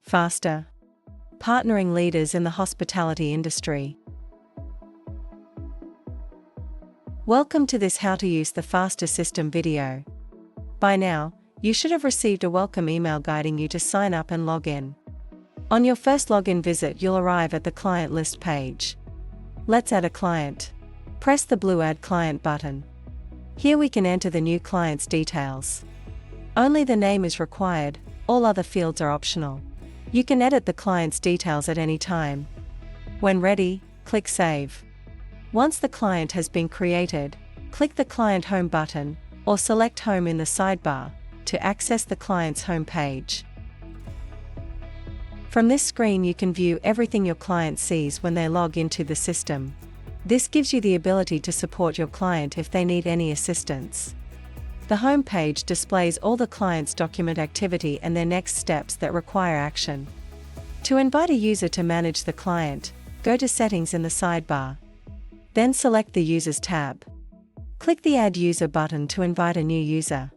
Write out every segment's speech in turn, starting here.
FASSTA. Partnering leaders in the hospitality industry. Welcome to this How to Use the FASSTA system video. By now, you should have received a welcome email guiding you to sign up and log in. On your first login visit, you'll arrive at the client list page. Let's add a client. Press the blue Add Client button. Here we can enter the new client's details. Only the name is required, all other fields are optional. You can edit the client's details at any time. When ready, click Save. Once the client has been created, click the Client Home button, or select Home in the sidebar, to access the client's home page. From this screen you can view everything your client sees when they log into the system. This gives you the ability to support your client if they need any assistance. The home page displays all the client's document activity and their next steps that require action. To invite a user to manage the client, go to Settings in the sidebar. Then select the Users tab. Click the Add User button to invite a new user.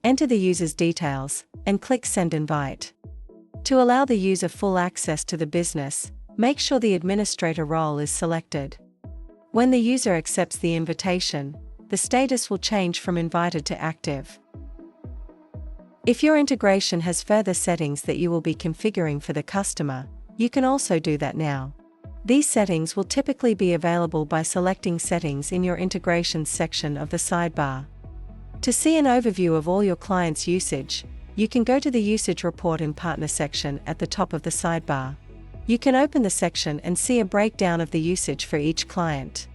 Enter the user's details, and click Send Invite. To allow the user full access to the business, make sure the administrator role is selected. When the user accepts the invitation, the status will change from invited to active. If your integration has further settings that you will be configuring for the customer, you can also do that now. These settings will typically be available by selecting Settings in your Integrations section of the sidebar. To see an overview of all your clients' usage, you can go to the Usage Report in Partner section at the top of the sidebar. You can open the section and see a breakdown of the usage for each client.